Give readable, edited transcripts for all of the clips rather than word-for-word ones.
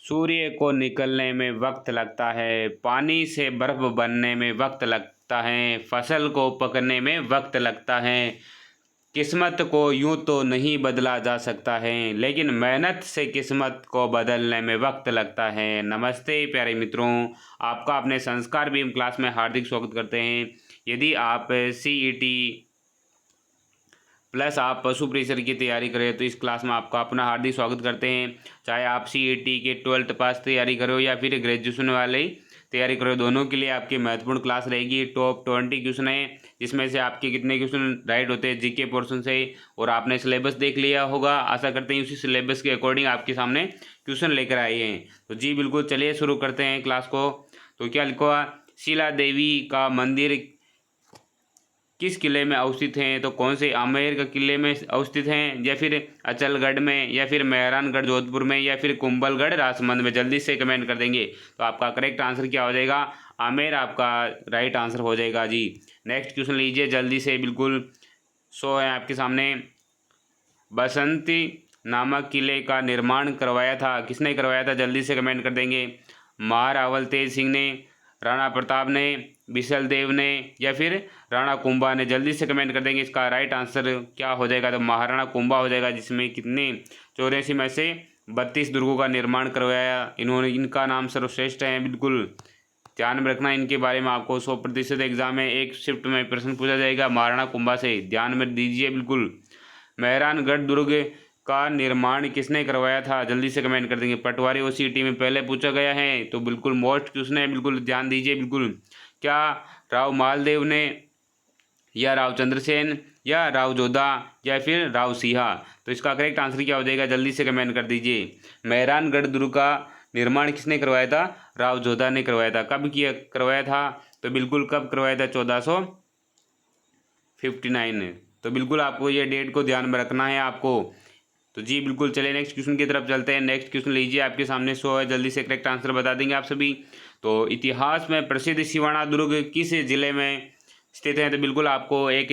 सूर्य को निकलने में वक्त लगता है, पानी से बर्फ बनने में वक्त लगता है, फसल को पकने में वक्त लगता है। किस्मत को यूं तो नहीं बदला जा सकता है, लेकिन मेहनत से किस्मत को बदलने में वक्त लगता है। नमस्ते प्यारे मित्रों, आपका अपने संस्कार बीम क्लास में हार्दिक स्वागत करते हैं। यदि आप CET प्लस आप पशु परिसर की तैयारी करें तो इस क्लास में आपका अपना हार्दिक स्वागत करते हैं। चाहे आप CET के 12th पास तैयारी करो या फिर ग्रेजुएशन वाले तैयारी करो, दोनों के लिए आपकी महत्वपूर्ण क्लास रहेगी। टॉप 20 क्वेश्चन है, जिसमें से आपके कितने क्वेश्चन राइट होते हैं GK पोर्शन से, और आपने सिलेबस देख लिया होगा। आशा करते हैं उसी सिलेबस के अकॉर्डिंग आपके सामने क्वेश्चन लेकर आए हैं। तो जी बिल्कुल, चलिए शुरू करते हैं क्लास को। तो क्या लिखा, शिला देवी का मंदिर किस किले में अवस्थित हैं? तो कौन से आमेर का किले में अवस्थित हैं, या फिर अचलगढ़ में, या फिर मेहरानगढ़ जोधपुर में, या फिर कुंभलगढ़ राजमंद में? जल्दी से कमेंट कर देंगे। तो आपका करेक्ट आंसर क्या हो जाएगा? आमेर आपका राइट आंसर हो जाएगा जी। नेक्स्ट क्वेश्चन लीजिए जल्दी से, बिल्कुल शो है आपके सामने। बसंती नामक किले का निर्माण करवाया था, किसने करवाया था? जल्दी से कमेंट कर देंगे। महारावल तेज सिंह ने, राणा प्रताप ने, बिसल देव ने, या फिर राणा कुंभा ने? जल्दी से कमेंट कर देंगे। इसका राइट आंसर क्या हो जाएगा? तो महाराणा कुंभा हो जाएगा, जिसमें कितने 84 में से 32 दुर्गों का निर्माण करवाया इन्होंने। इनका नाम सर्वश्रेष्ठ है, बिल्कुल ध्यान में रखना। इनके बारे में आपको 100% एग्जाम में एक शिफ्ट में प्रश्न पूछा जाएगा महाराणा कुंभा से, ध्यान में दीजिए बिल्कुल। मेहरानगढ़ दुर्ग का निर्माण किसने करवाया था? जल्दी से कमेंट कर देंगे। पटवारी और CET में पहले पूछा गया है, तो बिल्कुल मोस्ट क्वेश्चन है, बिल्कुल ध्यान दीजिए बिल्कुल। क्या राव मालदेव ने, या राव चंद्रसेन, या राव जोधा, या फिर राव सिंहा? तो इसका करेक्ट आंसर क्या हो जाएगा? जल्दी से कमेंट कर दीजिए। मेहरानगढ़ दुर्ग का निर्माण किसने करवाया था? राव जोधा ने करवाया था। कब किया करवाया था? तो बिल्कुल कब करवाया था? 1459। तो बिल्कुल आपको ये डेट को ध्यान में रखना है आपको। तो जी बिल्कुल, चलिए नेक्स्ट क्वेश्चन की तरफ चलते हैं। नेक्स्ट क्वेश्चन लीजिए, आपके सामने शो है, जल्दी से करेक्ट आंसर बता देंगे आप सभी। तो इतिहास में प्रसिद्ध सिवाना दुर्ग किस जिले में स्थित है? तो बिल्कुल आपको एक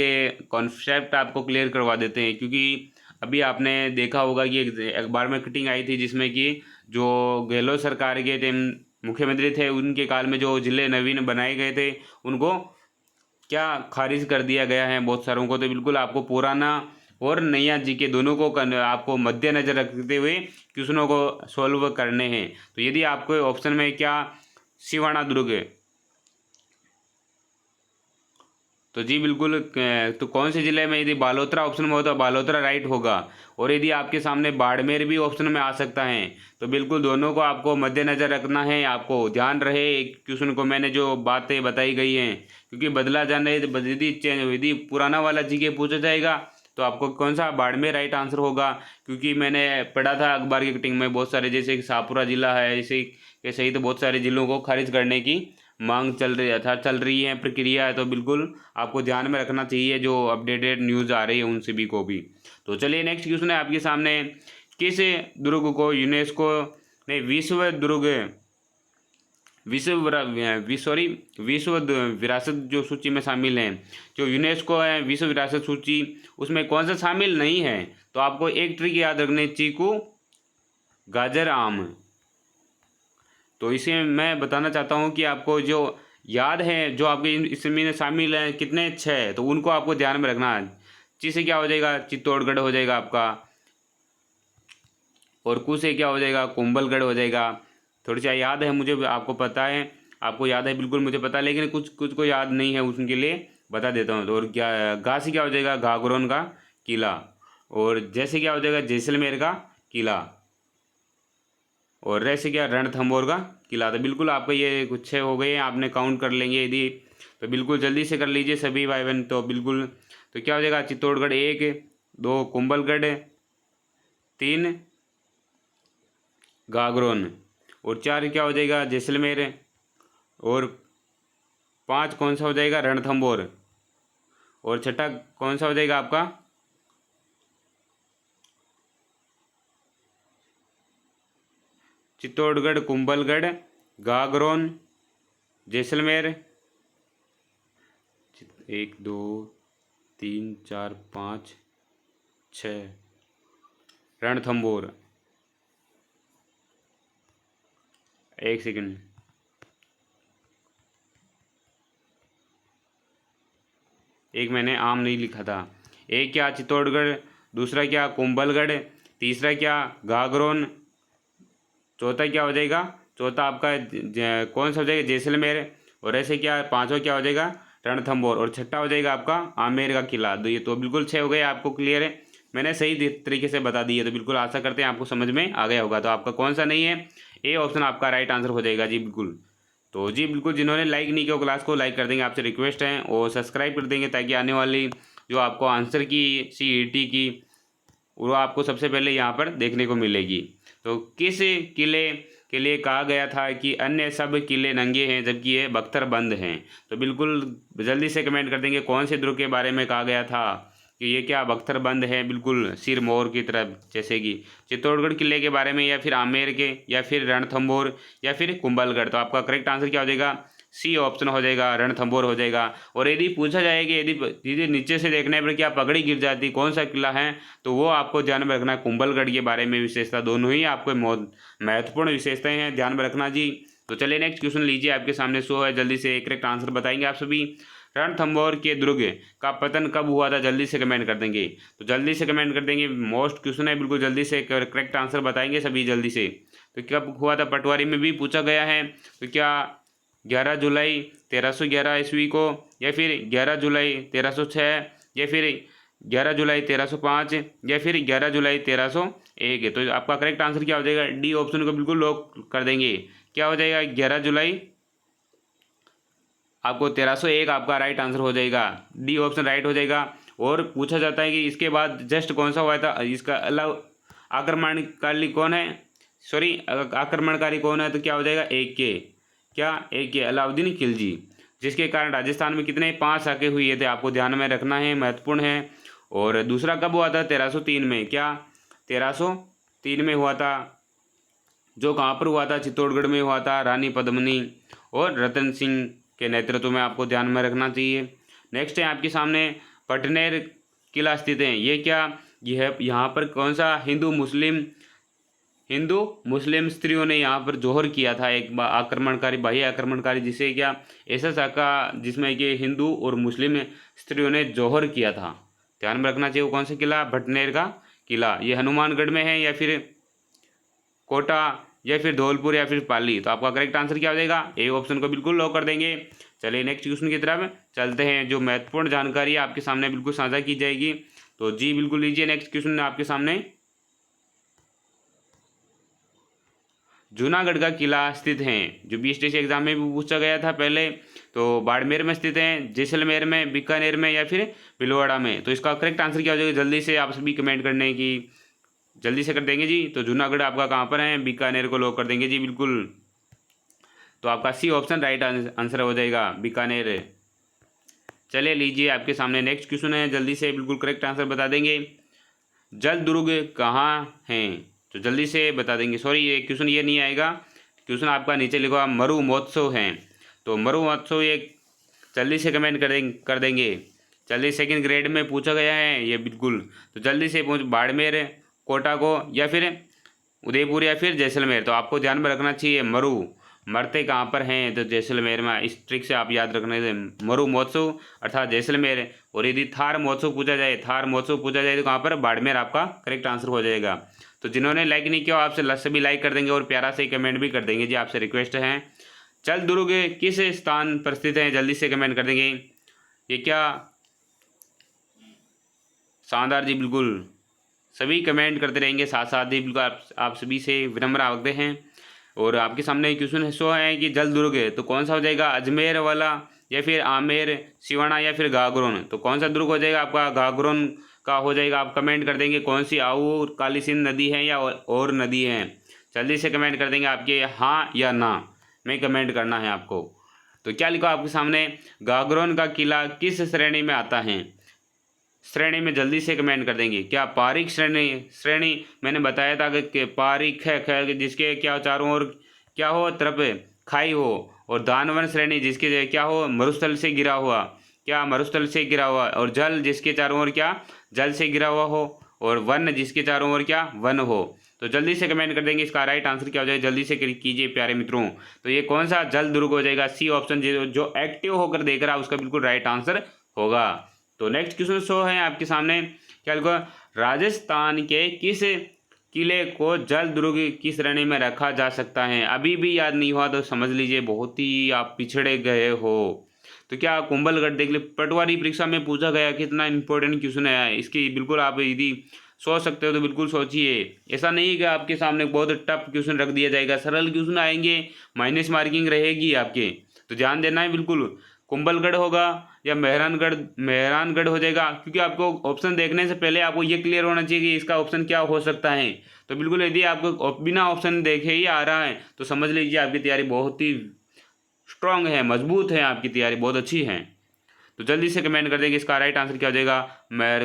कॉन्सेप्ट आपको क्लियर करवा देते हैं, क्योंकि अभी आपने देखा होगा कि एक अखबार में कटिंग आई थी, जिसमें कि जो गहलोत सरकार के थे, मुख्यमंत्री थे, उनके काल में जो जिले नवीन बनाए गए थे, उनको क्या खारिज कर दिया गया है बहुत सारों को। तो बिल्कुल आपको पुराना और नया GK दोनों को आपको मद्देनजर रखते हुए क्वेश्चनों को सॉल्व करने हैं। तो यदि आपको ऑप्शन में क्या सिवाना दुर्ग है, तो जी बिल्कुल तो कौन से जिले में? यदि बालोतरा ऑप्शन में हो तो बालोतरा राइट होगा। और यदि आपके सामने बाड़मेर भी ऑप्शन में आ सकता है, तो बिल्कुल दोनों को आपको मद्देनजर रखना है। आपको ध्यान रहे क्वेश्चन को मैंने जो बातें बताई गई हैं, क्योंकि बदला जाने यदि पुराना वाला GK पूछा जाएगा तो आपको कौन सा बाड़मेर राइट आंसर होगा। क्योंकि मैंने पढ़ा था अखबार की कटिंग में, बहुत सारे जैसे कि शाहपुरा जिला है, जैसे के सहित बहुत सारे जिलों को खारिज करने की मांग चल रही है, प्रक्रिया है। तो बिल्कुल आपको ध्यान में रखना चाहिए जो अपडेटेड न्यूज़ आ रही है उन सभी को भी। तो चलिए नेक्स्ट क्वेश्चन है आपके सामने। किस दुर्ग को यूनेस्को ने विश्व विरासत जो सूची में शामिल है, जो यूनेस्को है विश्व विरासत सूची, उसमें कौन सा शामिल नहीं है? तो आपको एक ट्रिक याद रखने, चीकू, गाजर, आम। तो इसे मैं बताना चाहता हूँ कि आपको जो याद है, जो आपके इसमें शामिल हैं कितने 6, तो उनको आपको ध्यान में रखना है। ची से क्या हो जाएगा? चित्तौड़गढ़ हो जाएगा आपका, और कु से क्या हो जाएगा? कुंभलगढ़ हो जाएगा। थोड़ी सी याद है मुझे, आपको पता है, आपको याद है बिल्कुल, मुझे पता है, लेकिन कुछ कुछ को याद नहीं है, उनके लिए बता देता हूँ। तो और क्या, गा से क्या हो जाएगा? घाघरोन का किला। और जैसे क्या हो जाएगा? जैसलमेर का किला। और रह से क्या? रणथंभौर का किला। तो बिल्कुल आपका ये कुछ 6 हो गए हैं, आपने काउंट कर लेंगे यदि, तो बिल्कुल जल्दी से कर लीजिए सभी भाई बहन। तो बिल्कुल, तो क्या हो जाएगा? चित्तौड़गढ़ 1, 2 कुंभलगढ़, 3 घाघरोन, और 4 क्या हो जाएगा? जैसलमेर, और 5 कौन सा हो जाएगा? रणथंभौर, और छठा कौन सा हो जाएगा आपका? चित्तौड़गढ़, कुंभलगढ़, घाघरोन, जैसलमेर, 1 2 3 4 5 6, रणथंभौर। एक सेकंड, एक मैंने आम नहीं लिखा था। एक क्या चित्तौड़गढ़, दूसरा क्या कुंभलगढ़, तीसरा क्या गागरोन, चौथा क्या हो जाएगा, चौथा आपका कौन सा हो जाएगा जैसलमेर, और ऐसे क्या पांचवा क्या हो जाएगा रणथंभौर, और छठा हो जाएगा आपका आमेर का किला। तो ये तो बिल्कुल 6 हो गए, आपको क्लियर है, मैंने सही तरीके से बता दी है। तो बिल्कुल आशा करते हैं आपको समझ में आ गया होगा। तो आपका कौन सा नहीं है, ए ऑप्शन आपका राइट आंसर हो जाएगा जी बिल्कुल। तो जी बिल्कुल, जिन्होंने लाइक नहीं किया क्लास को लाइक कर देंगे, आपसे रिक्वेस्ट है, और सब्सक्राइब कर देंगे ताकि आने वाली जो आपको आंसर की CET की वो आपको सबसे पहले यहाँ पर देखने को मिलेगी। तो किस किले के लिए कहा गया था कि अन्य सब किले नंगे हैं जबकि ये बख्तर बंद हैं? तो बिल्कुल जल्दी से कमेंट कर देंगे कौन से दुर्ग के बारे में कहा गया था कि ये क्या बख्तर बंद है, बिल्कुल सिरमौर की तरफ, जैसे कि चित्तौड़गढ़ किले के बारे में, या फिर आमेर के, या फिर रणथंभौर, या फिर कुंभलगढ़। तो आपका करेक्ट आंसर क्या हो जाएगा, सी ऑप्शन हो जाएगा, रणथंभौर हो जाएगा। और यदि पूछा जाए कि यदि नीचे से देखने पर क्या पगड़ी गिर जाती कौन सा किला है, तो वो आपको ध्यान में रखना है कुंभलगढ़ के बारे में विशेषता, दोनों ही आपको महत्वपूर्ण विशेषताएं हैं, ध्यान में रखना जी। तो चलिए नेक्स्ट क्वेश्चन लीजिए, आपके सामने शो है, जल्दी से करेक्ट आंसर बताएंगे आप सभी। रणथंभौर के दुर्ग का पतन कब हुआ था, जल्दी से कमेंट कर देंगे। तो जल्दी से कमेंट कर देंगे, मोस्ट क्वेश्चन है, बिल्कुल जल्दी से करेक्ट आंसर बताएंगे सभी जल्दी से। तो कब हुआ था, पटवारी में भी पूछा गया है। तो क्या 11 जुलाई 1311 ईस्वी को, या फिर 11 जुलाई 1306, या फिर 11 जुलाई 1305, या फिर 11 जुलाई 1301 है। तो आपका करेक्ट आंसर क्या हो जाएगा, डी ऑप्शन को बिल्कुल लॉक कर देंगे। क्या हो जाएगा 11 जुलाई आपको 1301 आपका राइट आंसर हो जाएगा, डी ऑप्शन राइट हो जाएगा। और पूछा जाता है कि इसके बाद जस्ट कौन सा हुआ था, इसका अलाव आक्रमणकारी कौन है, सॉरी आक्रमणकारी कौन है, तो क्या हो जाएगा एक के अलाउद्दीन खिलजी, जिसके कारण राजस्थान में कितने 5 साके हुए थे, आपको ध्यान में रखना है, महत्वपूर्ण है। और दूसरा कब हुआ था, 1303 में, क्या 1303 में हुआ था, जो कहाँ पर हुआ था, चित्तौड़गढ़ में हुआ था, रानी पद्मिनी और रतन सिंह के नेतृत्व में, आपको ध्यान में रखना चाहिए। नेक्स्ट है आपके सामने पटनेर किला स्थित है, ये क्या, यह यहाँ पर कौन सा हिंदू मुस्लिम स्त्रियों ने यहाँ पर जोहर किया था, एक आक्रमणकारी बाह्य आक्रमणकारी, जिसे क्या ऐसा साका जिसमें कि हिंदू और मुस्लिम स्त्रियों ने जोहर किया था, ध्यान में रखना चाहिए। वो कौन सा किला, भटनेर का किला, ये हनुमानगढ़ में है, या फिर कोटा, या फिर धौलपुर, या फिर पाली। तो आपका करेक्ट आंसर क्या हो जाएगा, ए ऑप्शन को बिल्कुल लॉक कर देंगे। चलिए नेक्स्ट क्वेश्चन की तरफ चलते हैं, जो महत्वपूर्ण जानकारी है आपके सामने बिल्कुल साझा की जाएगी। तो जी बिल्कुल लीजिए, नेक्स्ट क्वेश्चन आपके सामने, जूनागढ़ का किला स्थित है, जो BSTC एग्जाम में भी पूछा गया था पहले, तो बाड़मेर में स्थित है, जैसलमेर में, बीकानेर में, या फिर भीलवाड़ा में। तो इसका करेक्ट आंसर क्या हो जाएगा, जल्दी से आप सभी कमेंट करने की जल्दी से कर देंगे जी। तो जूनागढ़ आपका कहाँ पर है, बीकानेर को लॉक कर देंगे जी बिल्कुल। तो आपका सी ऑप्शन राइट आंसर हो जाएगा, बीकानेर। चलिए लीजिए, आपके सामने नेक्स्ट क्वेश्चन है, जल्दी से बिल्कुल करेक्ट आंसर बता देंगे। जल दुर्ग कहाँ हैं, तो जल्दी से बता देंगे। सॉरी, ये क्वेश्चन ये नहीं आएगा, क्वेश्चन आपका नीचे लिखा मरु महोत्सव है। तो मरु महोत्सव ये जल्दी से कमेंट कर देंगे। जल्दी सेकंड ग्रेड में पूछा गया है ये बिल्कुल, तो जल्दी से पहुँच बाड़मेर, कोटा को, या फिर उदयपुर, या फिर जैसलमेर। तो आपको ध्यान में रखना चाहिए, मरु मरते कहाँ पर हैं, तो जैसलमेर में, इस ट्रिक से आप याद रखने से मरु महोत्सव अर्थात जैसलमेर। और यदि थार महोत्सव पूछा जाए तो कहाँ पर, बाड़मेर आपका करेक्ट आंसर हो जाएगा। तो जिन्होंने लाइक नहीं किया आपसे सभी लाइक कर देंगे और प्यारा से कमेंट भी कर देंगे जी, आपसे रिक्वेस्ट है। जल दुर्ग किस स्थान पर स्थित है, जल्दी से कमेंट कर देंगे। ये क्या शानदार जी, बिल्कुल सभी कमेंट करते रहेंगे साथ साथ ही, बिल्कुल आप सभी से विनम्र आग्रह हैं। और आपके सामने क्वेश्चन शो है कि जल दुर्ग है, तो कौन सा हो जाएगा, अजमेर वाला, या फिर आमेर, सिवाना, या फिर गागरोन। तो कौन सा दुर्ग हो जाएगा आपका, गागरोन का हो जाएगा। आप कमेंट कर देंगे कौन सी आऊ काली सिंध नदी है या और नदी है, जल्दी से कमेंट कर देंगे आपके हाँ या ना में कमेंट करना है आपको। तो क्या लिखा आपके सामने, गागरोन का किला किस श्रेणी में आता है, श्रेणी में जल्दी से कमेंट कर देंगे। क्या पारिक श्रेणी मैंने बताया था कि पारिक है जिसके क्या चारों ओर क्या हो, तरफ खाई हो, और दानवन श्रेणी जिसके क्या हो, मरुस्थल से गिरा हुआ, क्या मरुस्थल से गिरा हुआ, और जल जिसके चारों ओर क्या जल से गिरा हुआ हो, और वन जिसके चारों ओर क्या वन हो। तो जल्दी से कमेंट कर देंगे इसका राइट आंसर क्या हो जाएगा, जल्दी से कीजिए प्यारे मित्रों। तो ये कौन सा जल दुर्ग हो जाएगा, सी ऑप्शन जो एक्टिव होकर देख रहा है उसका बिल्कुल राइट आंसर होगा। तो नेक्स्ट क्वेश्चन शो है आपके सामने, क्या लिखा, राजस्थान के किस किले को जल दुर्ग की श्रेणी में रखा जा सकता है। अभी भी याद नहीं हुआ तो समझ लीजिए बहुत ही आप पिछड़े गए हो। तो क्या कुंभलगढ़ देख ली, पटवारी परीक्षा में पूछा गया, कितना इंपॉर्टेंट क्वेश्चन है इसकी, बिल्कुल आप यदि सोच सकते हो तो बिल्कुल सोचिए। ऐसा नहीं है कि आपके सामने बहुत टफ क्वेश्चन रख दिया जाएगा, सरल क्वेश्चन आएंगे, माइनस मार्किंग रहेगी आपके, तो ध्यान देना है बिल्कुल। कुंभलगढ़ होगा या मेहरानगढ़ हो जाएगा, क्योंकि आपको ऑप्शन देखने से पहले आपको ये क्लियर होना चाहिए कि इसका ऑप्शन क्या हो सकता है। तो बिल्कुल यदि आपको बिना ऑप्शन देखे ही आ रहा है तो समझ लीजिए आपकी तैयारी बहुत ही स्ट्रांग है, मजबूत है, आपकी तैयारी बहुत अच्छी है। तो जल्दी से कमेंट कर देंगे इसका राइट आंसर क्या हो जाएगा,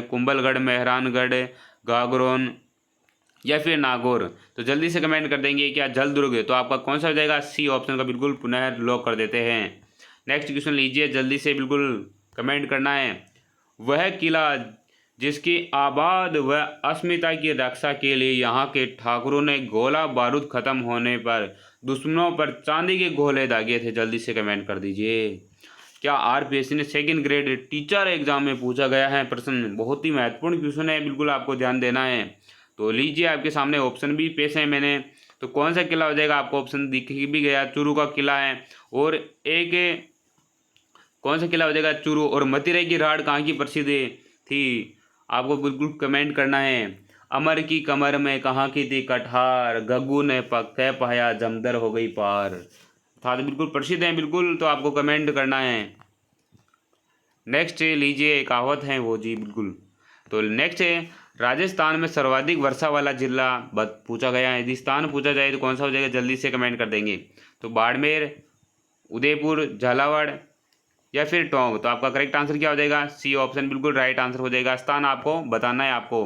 कुंभलगढ़, मेहरानगढ़, गागरोन या फिर नागौर। तो जल्दी से कमेंट कर देंगे क्या जल दुर्ग, तो आपका कौन सा हो जाएगा, सी ऑप्शन का बिल्कुल पुनः लॉक कर देते हैं। नेक्स्ट क्वेश्चन लीजिए, जल्दी से बिल्कुल कमेंट करना है। वह किला जिसकी आबाद व अस्मिता की रक्षा के लिए यहाँ के ठाकुरों ने गोला बारूद खत्म होने पर दुश्मनों पर चांदी के गोले दागे थे, जल्दी से कमेंट कर दीजिए। क्या आरपीएससी ने सेकंड ग्रेड टीचर एग्जाम में पूछा गया है प्रश्न, बहुत ही महत्वपूर्ण क्वेश्चन है, बिल्कुल आपको ध्यान देना है। तो लीजिए आपके सामने ऑप्शन भी पेश है मैंने, तो कौन सा किला हो जाएगा, आपको ऑप्शन दिख भी गया, चूरू का किला है, और एक कौन सा किला हो जाएगा, चूरू। और मथिराई की राड़ कहाँ की प्रसिद्ध थी, आपको बिल्कुल कमेंट करना है। अमर की कमर में कहाँ की थी कठार, गग्गू ने कह पाया जमदर हो गई पार, था तो बिल्कुल प्रसिद्ध है बिल्कुल, तो आपको कमेंट करना है। नेक्स्ट लीजिए कहावत है वो जी बिल्कुल। तो नेक्स्ट है, राजस्थान में सर्वाधिक वर्षा वाला जिला पूछा गया है, यदि स्थान पूछा जाए तो कौन सा हो जाएगा, जल्दी से कमेंट कर देंगे। तो बाड़मेर, उदयपुर, झालावाड़ या फिर टोंक। तो आपका करेक्ट आंसर क्या हो जाएगा, सी ऑप्शन बिल्कुल राइट आंसर हो जाएगा। स्थान आपको बताना है, आपको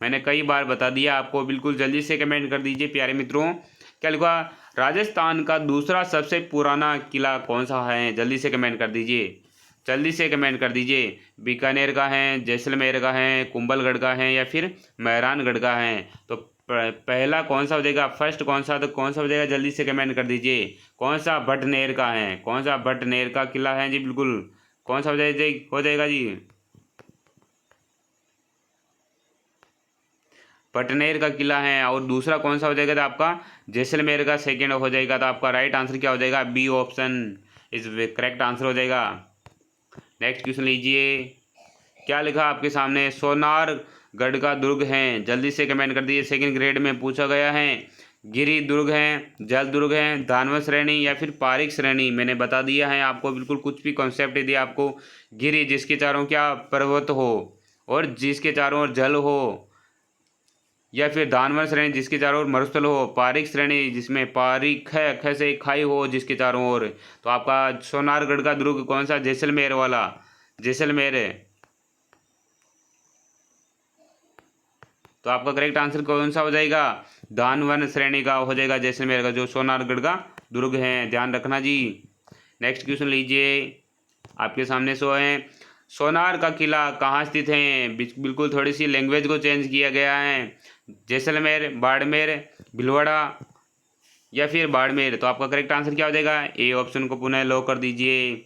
मैंने कई बार बता दिया आपको, बिल्कुल जल्दी से कमेंट कर दीजिए प्यारे मित्रों। क्या लिखा, राजस्थान का दूसरा सबसे पुराना किला कौन सा है, जल्दी से कमेंट कर दीजिए, जल्दी से कमेंट कर दीजिए। बीकानेर का है, जैसलमेर का है, कुंभलगढ़ का है या फिर मेहरानगढ़ का है। तो पहला कौन सा हो जाएगा, फर्स्ट कौन सा, तो कौन सा हो जाएगा, जल्दी से कमेंट कर दीजिए। कौन सा, भटनेर का है, कौन सा भटनेर का किला है जी, बिल्कुल कौन सा हो जाएगा जी, भटनेर का किला है। और दूसरा कौन सा हो जाएगा, तो आपका जैसलमेर का सेकेंड हो जाएगा। तो आपका राइट आंसर क्या हो जाएगा, B option is correct answer हो जाएगा। नेक्स्ट क्वेश्चन लीजिए, क्या लिखा आपके सामने, सोनारगढ़ का दुर्ग है, जल्दी से कमेंट कर दीजिए, सेकंड ग्रेड में पूछा गया है। गिरी दुर्ग है, जल दुर्ग है, दानव श्रेणी या फिर पारिक श्रेणी, मैंने बता दिया है आपको, बिल्कुल कुछ भी कॉन्सेप्ट दिया आपको। गिरी जिसके चारों क्या पर्वत हो और जिसके चारों ओर जल हो, या फिर दानवर श्रेणी जिसके चारों ओर मरुस्थल हो, पारिक श्रेणी जिसमें पारिक है, ख से खाई हो जिसके चारों ओर। तो आपका सोनारगढ़ का दुर्ग कौन सा, जैसलमेर वाला, जैसलमेर है। तो आपका करेक्ट आंसर कौन सा हो जाएगा, दानवन श्रेणी का हो जाएगा जैसलमेर का, जो सोनारगढ़ का दुर्ग है, ध्यान रखना जी। नेक्स्ट क्वेश्चन लीजिए, आपके सामने सो है, सोनार का किला कहाँ स्थित है, बिल्कुल थोड़ी सी लैंग्वेज को चेंज किया गया है। जैसलमेर, बाड़मेर, भीलवाड़ा या फिर बाड़मेर। तो आपका करेक्ट आंसर क्या हो जाएगा, ए ऑप्शन को पुनः लॉक कर दीजिए।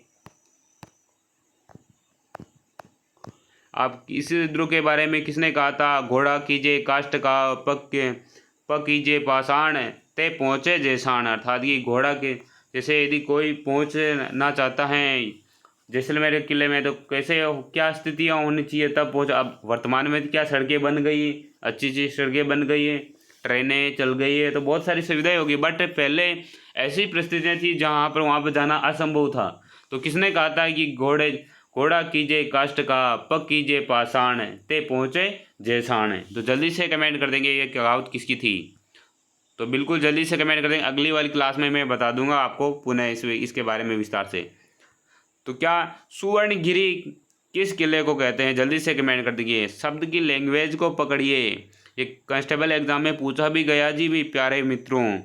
आप इस दुर्ग के बारे में किसने कहा था, घोड़ा कीजिए काष्ठ का, पक कीजिए पाषाण, ते पहुँचे जैसाण। अर्थात कि घोड़ा के जैसे यदि कोई पहुँचना चाहता है जैसलमेर किले में तो कैसे क्या स्थितियाँ होनी चाहिए तब पहुँच। अब वर्तमान में क्या सड़कें बन गई, अच्छी अच्छी सड़कें बन गई है, ट्रेनें चल गई है, तो बहुत सारी सुविधाएं होगी, बट पहले ऐसी परिस्थितियाँ थी जहाँ पर वहाँ पर जाना असंभव था। तो किसने कहा था कि घोड़ा कीजिए काष्ठ का, पक कीजिए पाषाण, ते पहुँचे जैसाण। तो जल्दी से कमेंट कर देंगे ये कहावत किसकी थी, तो बिल्कुल जल्दी से कमेंट कर देंगे। अगली वाली क्लास में मैं बता दूंगा आपको पुनः इसके बारे में विस्तार से। तो क्या सुवर्णगिरी किस किले को कहते हैं, जल्दी से कमेंट कर दीजिए। शब्द की लैंग्वेज को पकड़िए, ये कांस्टेबल एग्जाम में पूछा भी गया जी भी प्यारे मित्रों।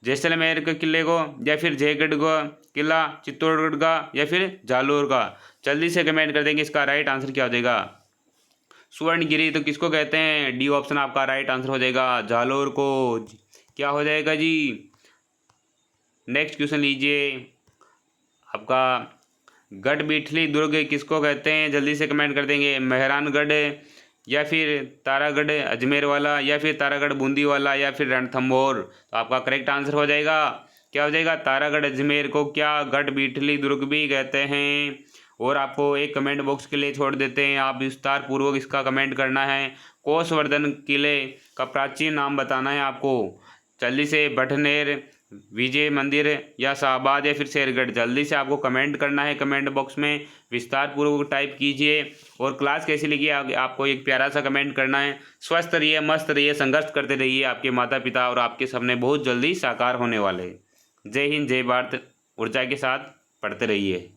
जैसलमेर के किले को या फिर जयगढ़ का किला, चित्तौड़गढ़ का या फिर जालोर का, जल्दी से कमेंट कर देंगे इसका राइट आंसर क्या हो जाएगा। सुवर्णगिरी तो किसको कहते हैं? डी ऑप्शन आपका राइट आंसर हो जाएगा, जालोर को। क्या हो जाएगा जी? नेक्स्ट क्वेश्चन लीजिए आपका, गढ़बिठली दुर्ग किसको कहते हैं? जल्दी से कमेंट कर देंगे। मेहरानगढ़, या फिर तारागढ़ अजमेर वाला, या फिर तारागढ़ बूंदी वाला, या फिर रणथंभौर। तो आपका करेक्ट आंसर हो जाएगा, क्या हो जाएगा? तारागढ़ अजमेर को क्या गढ़बिठली दुर्ग भी कहते हैं? और आपको एक कमेंट बॉक्स के लिए छोड़ देते हैं, आप विस्तार पूर्वक इसका कमेंट करना है। कोसवर्धन किले का प्राचीन नाम बताना है आपको। जल्दी से, भटनेर, विजय मंदिर, या शाहबाद, या फिर शेरगढ़। जल्दी से आपको कमेंट करना है, कमेंट बॉक्स में विस्तार पूर्वक टाइप कीजिए। और क्लास कैसी लगी आपको एक प्यारा सा कमेंट करना है। स्वस्थ रहिए, मस्त रहिए, संघर्ष करते रहिए, आपके माता पिता और आपके सपने बहुत जल्दी साकार होने वाले हैं। जय हिंद, जय भारत, ऊर्जा के साथ पढ़ते रहिए।